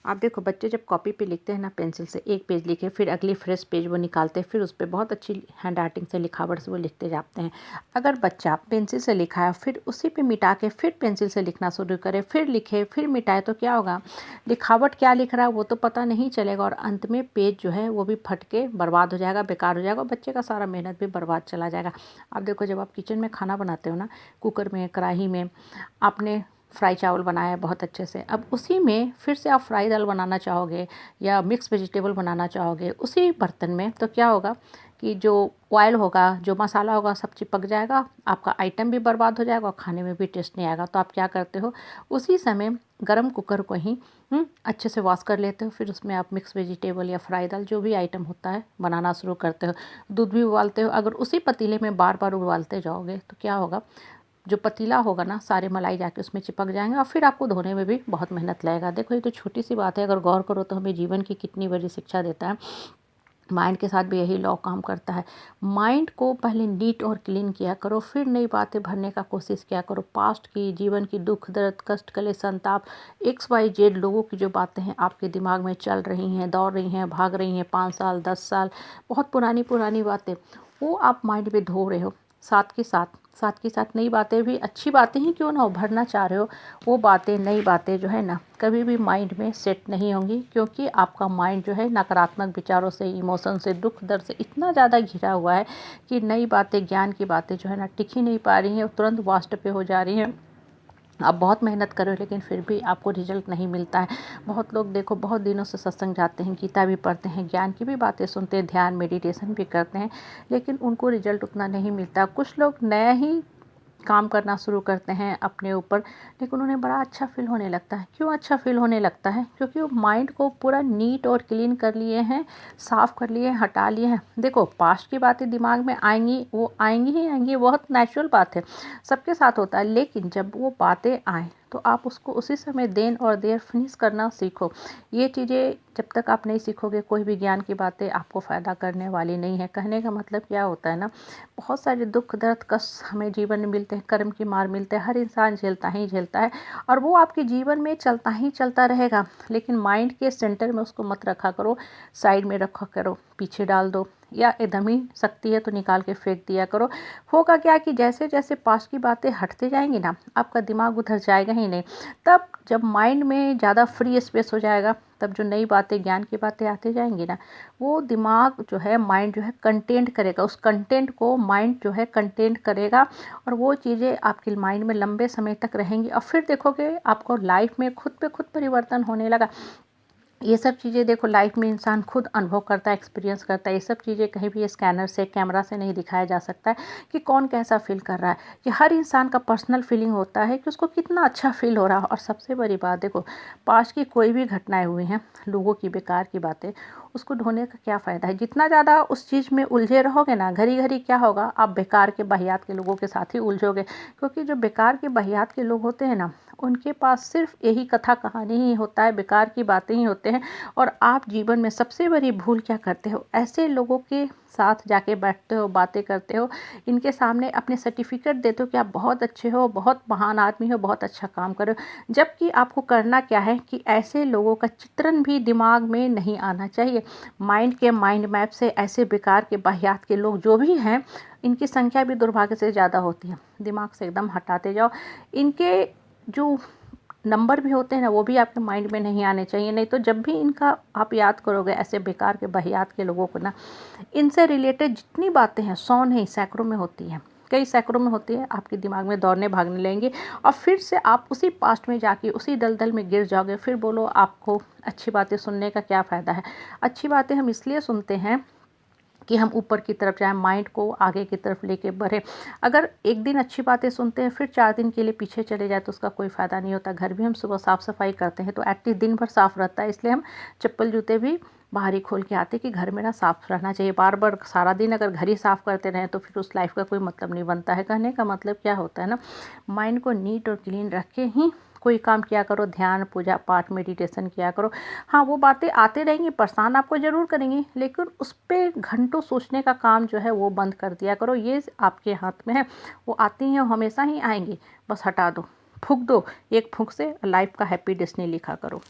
आप देखो बच्चे जब कॉपी पे लिखते हैं ना पेंसिल से, एक पेज लिखे फिर अगली फ्रेश पेज वो निकालते हैं, फिर उस पे बहुत अच्छी हैंड राइटिंग से लिखावट से वो लिखते जाते हैं। अगर बच्चा पेंसिल से लिखा है फिर उसी पे मिटा के फिर पेंसिल से लिखना शुरू करे, फिर लिखे फिर मिटाए, तो क्या होगा, लिखावट क्या लिख रहा है वो तो पता नहीं चलेगा और अंत में पेज जो है वो भी फट के बर्बाद हो जाएगा, बेकार हो जाएगा, बच्चे का सारा मेहनत भी बर्बाद चला जाएगा। आप देखो जब आप किचन में खाना बनाते हो ना, कुकर में कढ़ाई में आपने फ्राई चावल बनाया है बहुत अच्छे से, अब उसी में फिर से आप फ्राई दाल बनाना चाहोगे या मिक्स वेजिटेबल बनाना चाहोगे उसी बर्तन में, तो क्या होगा कि जो ऑयल होगा, जो मसाला होगा, सब चिपक जाएगा, आपका आइटम भी बर्बाद हो जाएगा और खाने में भी टेस्ट नहीं आएगा। तो आप क्या करते हो, उसी समय गरम कुकर को ही अच्छे से वॉश कर लेते हो, फिर उसमें आप मिक्स वेजिटेबल या फ्राई दाल जो भी आइटम होता है बनाना शुरू करते हो। दूध भी उबालते हो, अगर उसी पतीले में बार बार उबालते जाओगे तो क्या होगा, जो पतीला होगा ना सारे मलाई जाके उसमें चिपक जाएंगे और फिर आपको धोने में भी बहुत मेहनत लगेगा। देखो ये तो छोटी सी बात है, अगर गौर करो तो हमें जीवन की कितनी बड़ी शिक्षा देता है। माइंड के साथ भी यही लॉ काम करता है। माइंड को पहले नीट और क्लीन किया करो, फिर नई बातें भरने का कोशिश किया करो। पास्ट की, जीवन की दुख दर्द, कष्ट कलेश संताप, XYZ लोगों की जो बातें हैं आपके दिमाग में चल रही हैं, दौड़ रही हैं, भाग रही हैं, 5 साल 10 साल, बहुत पुरानी पुरानी बातें, वो आप माइंड में धो रहे हो। साथ के साथ नई बातें भी, अच्छी बातें ही क्यों ना उभरना चाह रहे हो, वो बातें, नई बातें जो है ना कभी भी माइंड में सेट नहीं होंगी, क्योंकि आपका माइंड जो है नकारात्मक विचारों से, इमोशन से, दुख दर्द से इतना ज़्यादा घिरा हुआ है कि नई बातें, ज्ञान की बातें जो है ना टिक ही नहीं पा रही हैं, तुरंत वास्ट पे हो जा रही हैं। आप बहुत मेहनत करो लेकिन फिर भी आपको रिजल्ट नहीं मिलता है। बहुत लोग देखो बहुत दिनों से सत्संग जाते हैं, गीता भी पढ़ते हैं, ज्ञान की भी बातें सुनते हैं, ध्यान मेडिटेशन भी करते हैं, लेकिन उनको रिजल्ट उतना नहीं मिलता। कुछ लोग नया ही काम करना शुरू करते हैं अपने ऊपर, लेकिन उन्हें बड़ा अच्छा फील होने लगता है। क्यों अच्छा फील होने लगता है, क्योंकि वो माइंड को पूरा नीट और क्लीन कर लिए हैं, साफ़ कर लिए हैं, हटा लिए हैं। देखो पास्ट की बातें दिमाग में आएंगी, वो आएंगी ही आएंगी, बहुत नेचुरल बात है, सबके साथ होता है। लेकिन जब वो बातें आएँ तो आप उसको उसी समय देन और देयर फिनिश करना सीखो। ये चीज़ें जब तक आप नहीं सीखोगे, कोई भी ज्ञान की बातें आपको फ़ायदा करने वाली नहीं है। कहने का मतलब क्या होता है ना, बहुत सारे दुख दर्द कष्ट हमें जीवन में मिलते हैं, कर्म की मार मिलते हैं, हर इंसान झेलता ही झेलता है और वो आपके जीवन में चलता ही चलता रहेगा। लेकिन माइंड के सेंटर में उसको मत रखा करो, साइड में रखा करो, पीछे डाल दो, या एकदम ही शक्ति है तो निकाल के फेंक दिया करो। होगा क्या कि जैसे जैसे पास की बातें हटते जाएंगी ना, आपका दिमाग उधर जाएगा ही नहीं। तब जब माइंड में ज़्यादा फ्री स्पेस हो जाएगा, तब जो नई बातें, ज्ञान की बातें आती जाएंगी ना, वो दिमाग जो है, माइंड जो है कंटेंट करेगा, उस कंटेंट को माइंड जो है कंटेंट करेगा और वो चीज़ें आपके माइंड में लंबे समय तक रहेंगी और फिर देखोगे आपको लाइफ में खुद पे खुद परिवर्तन होने लगा। ये सब चीज़ें देखो लाइफ में इंसान खुद अनुभव करता है, एक्सपीरियंस करता है। ये सब चीज़ें कहीं भी स्कैनर से, कैमरा से नहीं दिखाया जा सकता है कि कौन कैसा फील कर रहा है। ये हर इंसान का पर्सनल फीलिंग होता है कि उसको कितना अच्छा फील हो रहा है। और सबसे बड़ी बात देखो, पास्ट की कोई भी घटनाएं हुई हैं, लोगों की बेकार की बातें, उसको ढोने का क्या फ़ायदा है। जितना ज़्यादा उस चीज़ में उलझे रहोगे ना, घड़ी घड़ी क्या होगा, आप बेकार के वाहियात के लोगों के साथ ही उलझोगे। क्योंकि जो बेकार के वाहियात के लोग होते हैं ना, उनके पास सिर्फ यही कथा कहानी ही होता है, बेकार की बातें ही होते हैं। और आप जीवन में सबसे बड़ी भूल क्या करते हो, ऐसे लोगों के साथ जाके बैठते हो, बातें करते हो, इनके सामने अपने सर्टिफिकेट देते हो कि आप बहुत अच्छे हो, बहुत महान आदमी हो, बहुत अच्छा काम करो। जबकि आपको करना क्या है कि ऐसे लोगों का चित्रण भी दिमाग में नहीं आना चाहिए। माइंड के माइंड मैप से ऐसे बेकार के वाहियात के लोग जो भी हैं, इनकी संख्या भी दुर्भाग्य से ज़्यादा होती है। दिमाग से एकदम हटाते जाओ। इनके जो नंबर भी होते हैं ना, वो भी आपके माइंड में नहीं आने चाहिए। नहीं तो जब भी इनका आप याद करोगे, ऐसे बेकार के वाहियात के लोगों को ना, इनसे रिलेटेड जितनी बातें हैं 100 नहीं सैकड़ों में होती हैं, कई सैकड़ों में होती है, आपके दिमाग में दौड़ने भागने लगेंगे और फिर से आप उसी पास्ट में जाके उसी दलदल में गिर जाओगे। फिर बोलो आपको अच्छी बातें सुनने का क्या फ़ायदा है। अच्छी बातें हम इसलिए सुनते हैं कि हम ऊपर की तरफ जाएं, माइंड को आगे की तरफ लेके बढ़े। अगर एक दिन अच्छी बातें सुनते हैं फिर 4 दिन के लिए पीछे चले जाए तो उसका कोई फ़ायदा नहीं होता। घर भी हम सुबह साफ़ सफाई करते हैं तो एटलीस्ट दिन भर साफ़ रहता है, इसलिए हम चप्पल जूते भी बाहर ही खोल के आते कि घर मेरा साफ़ रहना चाहिए। बार बार सारा दिन अगर घर ही साफ़ करते रहें तो फिर उस लाइफ का कोई मतलब नहीं बनता है। कहने का मतलब क्या होता है ना, माइंड को नीट और क्लीन रख के ही कोई काम किया करो, ध्यान, पूजा पाठ, मेडिटेशन किया करो। हाँ, वो बातें आते रहेंगी, परेशान आपको ज़रूर करेंगी, लेकिन उस पे घंटों सोचने का काम जो है वो बंद कर दिया करो। ये आपके हाथ में है, वो आती हैं, वो हमेशा ही आएंगी, बस हटा दो, फूँक दो, एक फूँक से लाइफ का हैप्पी डेस्टिनी लिखा करो।